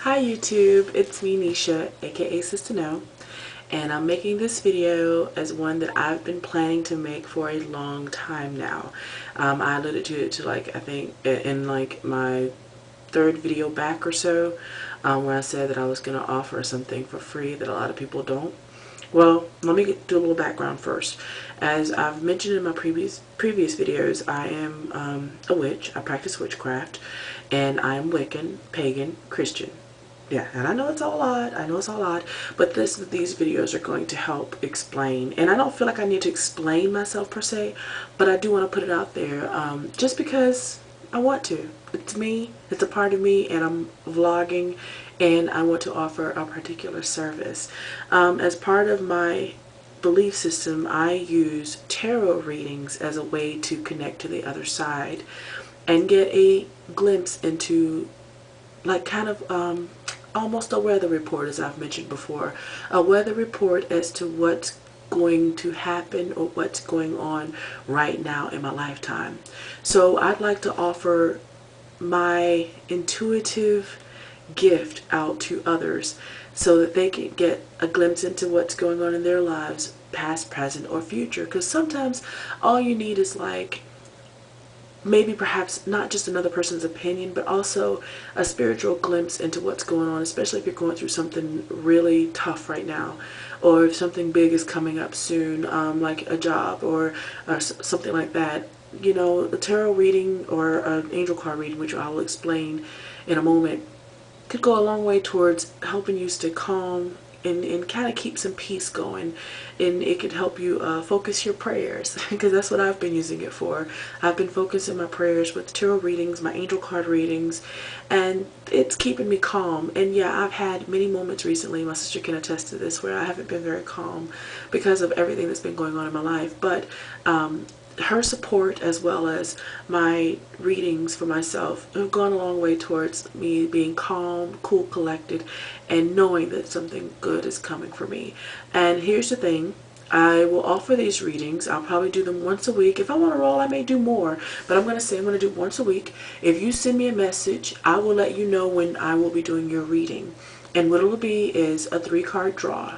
Hi YouTube, it's me Nisha, aka Sistah, and I'm making this video as one that I've been planning to make for a long time now. I alluded to it I think in like my third video back or so, where I said that I was going to offer something for free that a lot of people don't. Well, let me do a little background first. As I've mentioned in my previous videos, I am a witch. I practice witchcraft, and I am Wiccan, pagan, Christian. Yeah, and I know it's all odd. I know it's all odd, but these videos are going to help explain. And I don't feel like I need to explain myself per se, but I do want to put it out there just because I want to. It's me. It's a part of me, and I'm vlogging, and I want to offer a particular service. As part of my belief system, I use tarot readings as a way to connect to the other side and get a glimpse into like kind of almost a weather report, as I've mentioned before, a weather report as to what's going to happen or what's going on right now in my lifetime. So I'd like to offer my intuitive gift out to others so that they can get a glimpse into what's going on in their lives, past, present, or future. Because sometimes all you need is like maybe perhaps not just another person's opinion, but also a spiritual glimpse into what's going on, especially if you're going through something really tough right now, or if something big is coming up soon, like a job or something like that. You know, a tarot reading or an angel card reading, which I will explain in a moment, could go a long way towards helping you stay calm and kind of keep some peace going, and it could help you focus your prayers, because that's what I've been using it for. I've been focusing my prayers with tarot readings, my angel card readings, and it's keeping me calm. And yeah, I've had many moments recently, my sister can attest to this, where I haven't been very calm because of everything that's been going on in my life, but her support as well as my readings for myself have gone a long way towards me being calm, cool, collected, and knowing that something good is coming for me. And here's the thing, I will offer these readings. I'll probably do them once a week. If I want to roll, I may do more, but I'm going to say I'm going to do once a week. If you send me a message, I will let you know when I will be doing your reading. And what it'll be is a 3-card draw,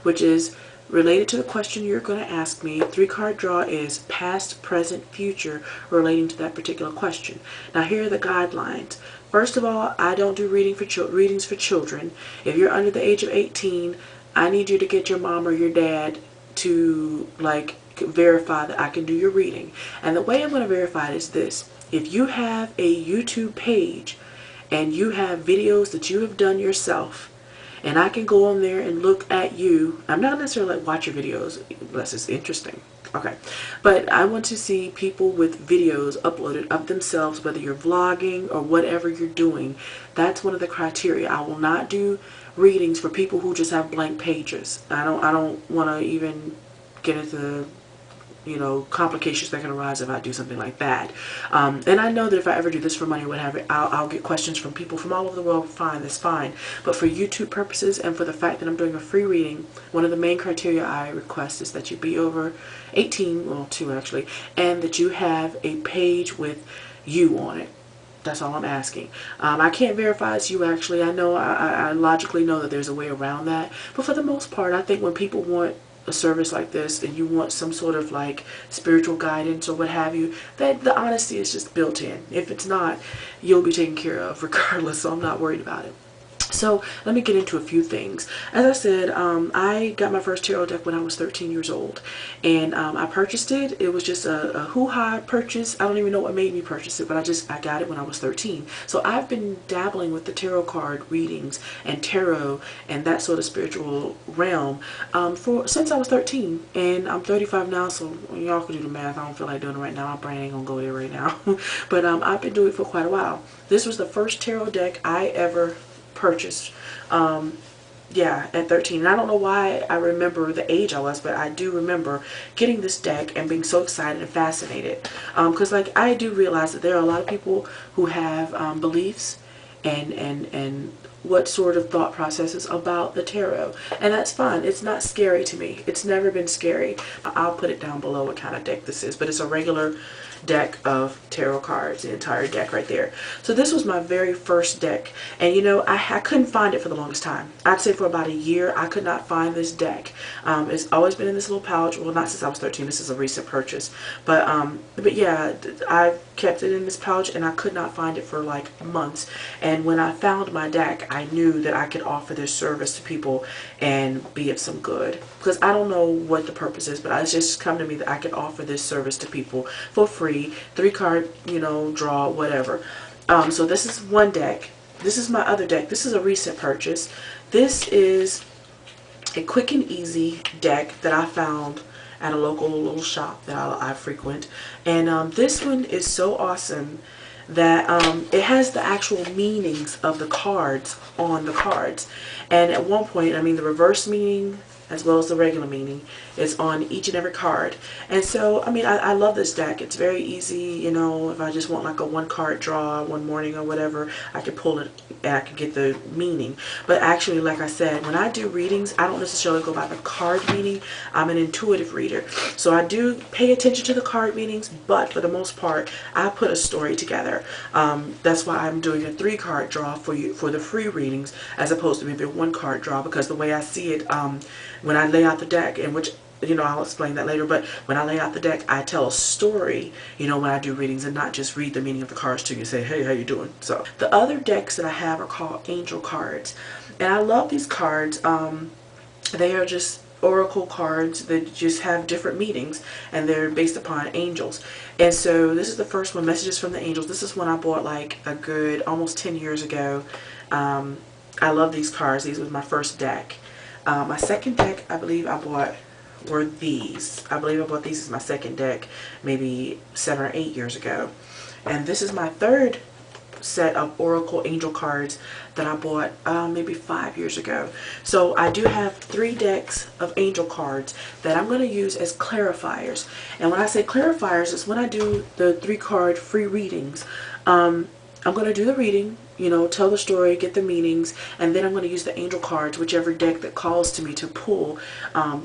which is related to the question you're going to ask me. 3-card draw is past, present, future relating to that particular question. Now here are the guidelines. First of all, I don't do readings for children. If you're under the age of 18, I need you to get your mom or your dad to like verify that I can do your reading. And the way I'm going to verify it is this. If you have a YouTube page and you have videos that you have done yourself, and I can go on there and look at you. I'm not necessarily like watch your videos unless it's interesting. Okay. But I want to see people with videos uploaded of themselves, whether you're vlogging or whatever you're doing. That's one of the criteria. I will not do readings for people who just have blank pages. I don't want to even get into, you know, complications that can arise if I do something like that. And I know that if I ever do this for money or whatever, I'll get questions from people from all over the world. Fine, that's fine. But for YouTube purposes and for the fact that I'm doing a free reading, one of the main criteria I request is that you be over 18, well, 2 actually, and that you have a page with you on it. That's all I'm asking. I can't verify it's you actually. I know, I logically know that there's a way around that. But for the most part, I think when people want a service like this and you want some sort of like spiritual guidance or what have you, that the honesty is just built in. If it's not, you'll be taken care of regardless, so I'm not worried about it. So let me get into a few things. As I said, I got my first tarot deck when I was 13 years old, and I purchased it. It was just a hoo-ha purchase. I don't even know what made me purchase it, but I got it when I was 13. So I've been dabbling with the tarot card readings and tarot and that sort of spiritual realm since I was 13, and I'm 35 now, so y'all can do the math. I don't feel like doing it right now. My brain ain't gonna go there right now. But I've been doing it for quite a while. This was the first tarot deck I ever purchased, yeah, at 13. And I don't know why I remember the age I was, but I do remember getting this deck and being so excited and fascinated, because like I do realize that there are a lot of people who have beliefs and what sort of thought processes about the tarot, and that's fine. It's not scary to me. It's never been scary. I'll put it down below what kind of deck this is, but it's a regular deck of tarot cards, the entire deck right there. So this was my very first deck, and you know, I couldn't find it for the longest time. I'd say for about a year I could not find this deck. It's always been in this little pouch. Well, not since I was 13. This is a recent purchase, but yeah, I kept it in this pouch and I could not find it for like months. And when I found my deck, I knew that I could offer this service to people and be of some good, because I don't know what the purpose is, but it's just come to me that I could offer this service to people for free. 3-card, you know, draw, whatever. So this is one deck. This is my other deck. This is a recent purchase. This is a quick and easy deck that I found at a local little shop that I frequent. And this one is so awesome that it has the actual meanings of the cards on the cards. And at one point, I mean, the reverse meaning as well as the regular meaning is on each and every card. And so, I mean, I love this deck. It's very easy, you know, if I just want like a 1-card draw one morning or whatever, I can pull it and I can get the meaning. But actually, like I said, when I do readings, I don't necessarily go by the card meaning. I'm an intuitive reader. So I do pay attention to the card meanings, but for the most part, I put a story together. That's why I'm doing a 3-card draw for you for the free readings, as opposed to maybe a 1-card draw, because the way I see it, when I lay out the deck, and which, you know, I'll explain that later, but when I lay out the deck, I tell a story, you know, when I do readings, and not just read the meaning of the cards to you and say, hey, how you doing? So the other decks that I have are called angel cards, and I love these cards. They are just oracle cards that just have different meanings, and they're based upon angels. And so this is the first one, Messages from the Angels. This is one I bought like a good almost 10 years ago. I love these cards. These was my first deck. My second deck, I believe I bought, were these. I believe I bought these as my second deck maybe 7 or 8 years ago. And this is my third set of oracle angel cards that I bought maybe 5 years ago. So I do have 3 decks of angel cards that I'm going to use as clarifiers. And when I say clarifiers, it's when I do the 3-card free readings. I'm going to do the reading, you know, tell the story, get the meanings, and then I'm going to use the angel cards, whichever deck that calls to me, to pull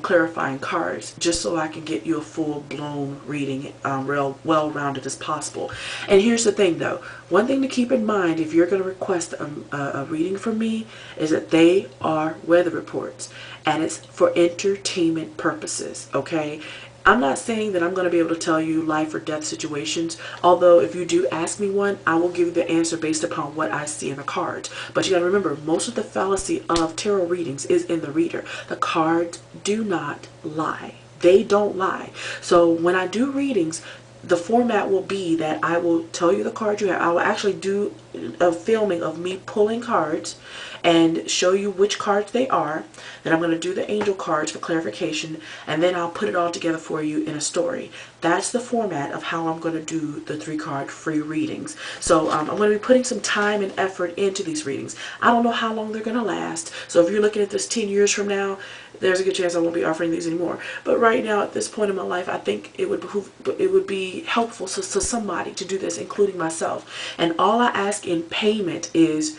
clarifying cards, just so I can get you a full-blown reading, real well-rounded as possible. And here's the thing, though. One thing to keep in mind if you're going to request a reading from me is that they are weather reports, and it's for entertainment purposes, okay? I'm not saying that I'm going to be able to tell you life or death situations, although if you do ask me one, I will give you the answer based upon what I see in the cards. But you got to remember, most of the fallacy of tarot readings is in the reader. The cards do not lie. They don't lie. So when I do readings, the format will be that I will tell you the card you have. I will actually do a filming of me pulling cards and show you which cards they are. Then I'm going to do the angel cards for clarification, and then I'll put it all together for you in a story. That's the format of how I'm going to do the 3-card free readings. So I'm going to be putting some time and effort into these readings. I don't know how long they're going to last. So if you're looking at this 10 years from now, there's a good chance I won't be offering these anymore. But right now, at this point in my life, I think it would be helpful to somebody to do this, including myself. And all I ask in payment is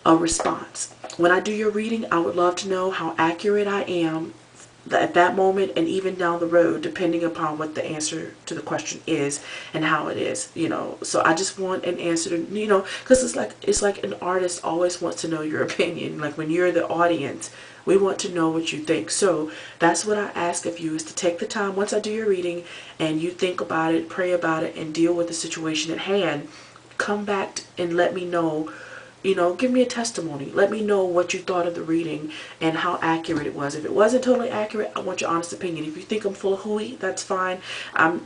a response. When I do your reading, I would love to know how accurate I am at that moment, and even down the road, depending upon what the answer to the question is and how it is, you know. So I just want an answer to, you know, because it's like an artist always wants to know your opinion. Like when you're the audience, we want to know what you think. So that's what I ask of you, is to take the time once I do your reading and you think about it, pray about it, and deal with the situation at hand. Come back and let me know. You know, give me a testimony. Let me know what you thought of the reading and how accurate it was. If it wasn't totally accurate, I want your honest opinion. If you think I'm full of hooey, that's fine.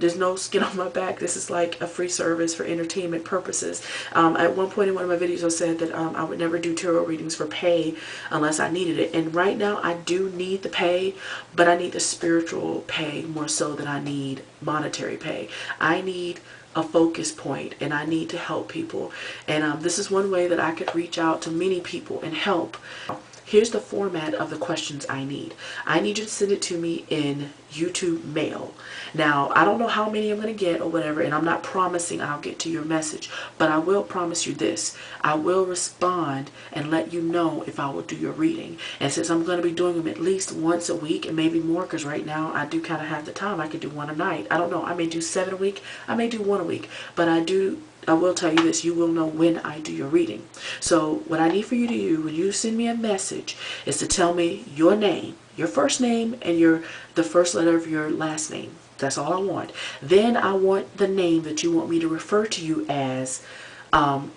There's no skin on my back. This is like a free service for entertainment purposes. At one point in one of my videos, I said that I would never do tarot readings for pay unless I needed it. And right now, I do need the pay, but I need the spiritual pay more so than I need monetary pay. I need a focus point, and I need to help people, and this is one way that I could reach out to many people and help. here's the format of the questions I need. I need you to send it to me in YouTube mail. Now, I don't know how many I'm going to get or whatever, and I'm not promising I'll get to your message, but I will promise you this. I will respond and let you know if I will do your reading. And since I'm going to be doing them at least once a week and maybe more, because right now I do kind of have the time, I could do one a night. I don't know. I may do 7 a week. I may do 1 a week, but I will tell you this, you will know when I do your reading. So what I need for you to do when you send me a message is to tell me your name, your first name, and the first letter of your last name. That's all I want. Then I want the name that you want me to refer to you as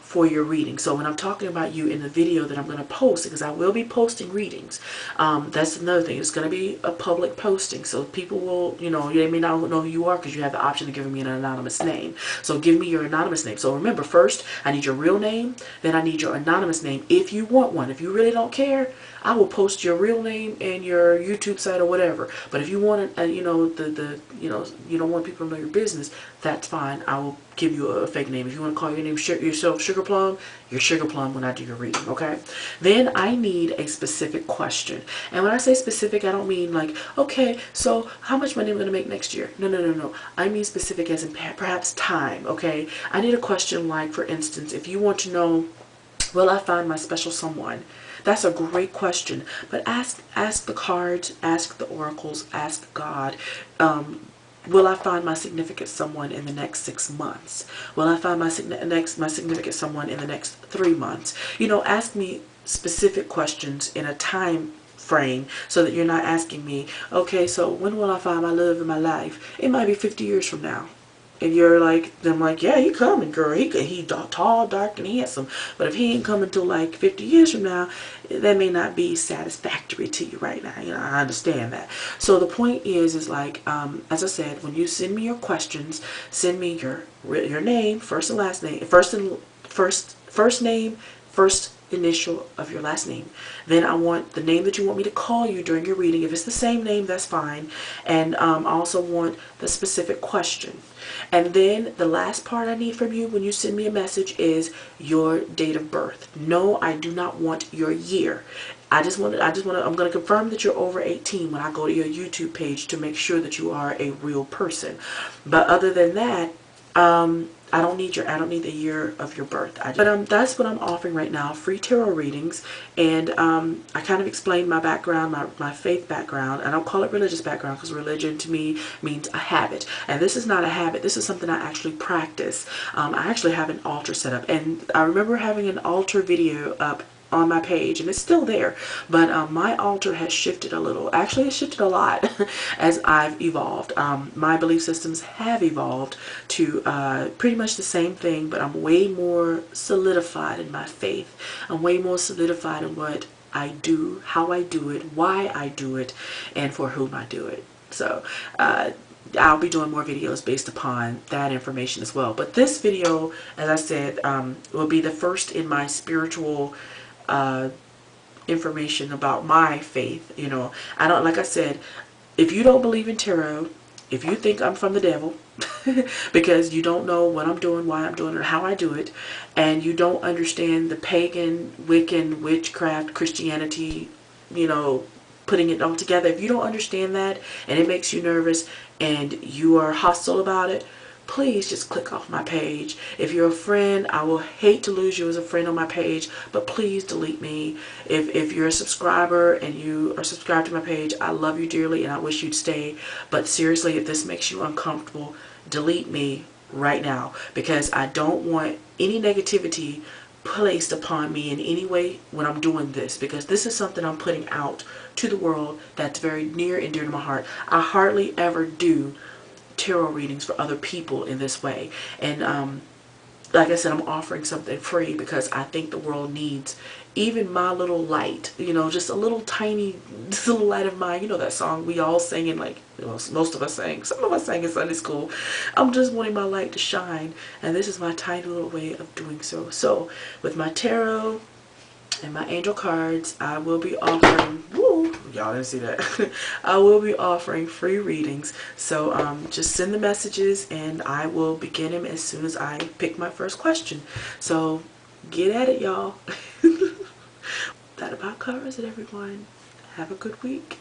for your reading. So when I'm talking about you in the video that I'm going to post, because I will be posting readings, that's another thing. It's going to be a public posting, so people will, they may not know who you are because you have the option of giving me an anonymous name. So give me your anonymous name. So remember, first I need your real name, then I need your anonymous name if you want one. If you really don't care, I will post your real name and your YouTube site or whatever. But if you want you don't want people to know your business, that's fine. I will give you a fake name. If you want to call your name yourself Sugar Plum, you're Sugar Plum when I do your reading, okay? Then I need a specific question. And when I say specific, I don't mean like, okay, so how much money am I going to make next year? No, no, no, no. I mean specific as in perhaps time, okay? I need a question like, for instance, if you want to know, will I find my special someone? That's a great question. But ask the cards, ask the oracles, ask God, will I find my significant someone in the next 6 months? Will I find my significant someone in the next 3 months? Ask me specific questions in a time frame so that you're not asking me, okay, so when will I find my love in my life? It might be 50 years from now. And you're like, I'm like, yeah, he coming, girl. He tall, dark, and handsome. But if he ain't coming until like 50 years from now, that may not be satisfactory to you right now. I understand that. So the point is like, as I said, when you send me your questions, send me your name, first and last name, first name, first initial of your last name. Then I want the name that you want me to call you during your reading. If it's the same name, that's fine. And I also want the specific question. And then the last part I need from you when you send me a message is your date of birth. No, I do not want your year. I'm going to confirm that you're over 18 when I go to your YouTube page to make sure that you are a real person. But other than that, I don't need the year of your birth. But that's what I'm offering right now, free tarot readings. And I kind of explained my background, my faith background. I don't call it religious background because religion to me means a habit. And this is not a habit. This is something I actually practice. I actually have an altar set up. And I remember having an altar video up on my page, and it's still there, but my altar has shifted a little. Actually, it shifted a lot as I've evolved. My belief systems have evolved to pretty much the same thing, but I'm way more solidified in my faith. I'm way more solidified in what I do, how I do it, why I do it, and for whom I do it. So I'll be doing more videos based upon that information as well. But this video, as I said, will be the first in my spiritual information about my faith. I don't, like I said, if you don't believe in tarot, if you think I'm from the devil because you don't know what I'm doing, why I'm doing it, or how I do it, and you don't understand the pagan, Wiccan, witchcraft, Christianity, putting it all together, if you don't understand that and it makes you nervous and you are hostile about it, please just click off my page. If you're a friend, I will hate to lose you as a friend on my page, but please delete me. If you're a subscriber and you are subscribed to my page, I love you dearly and I wish you'd stay. But seriously, if this makes you uncomfortable, delete me right now, because I don't want any negativity placed upon me in any way when I'm doing this, because this is something I'm putting out to the world that's very near and dear to my heart. I hardly ever do tarot readings for other people in this way, and like I said, I'm offering something free because I think the world needs even my little light, just a little tiny, just a little light of mine. That song we all sing in, like, most of us sang, some of us sang in Sunday school. I'm just wanting my light to shine, and this is my tiny little way of doing so. So with my tarot and my angel cards, I will be offering, woo, y'all didn't see that. I will be offering free readings. So just send the messages and I will begin them as soon as I pick my first question. So get at it, y'all. that about covers it, everyone. Have a good week.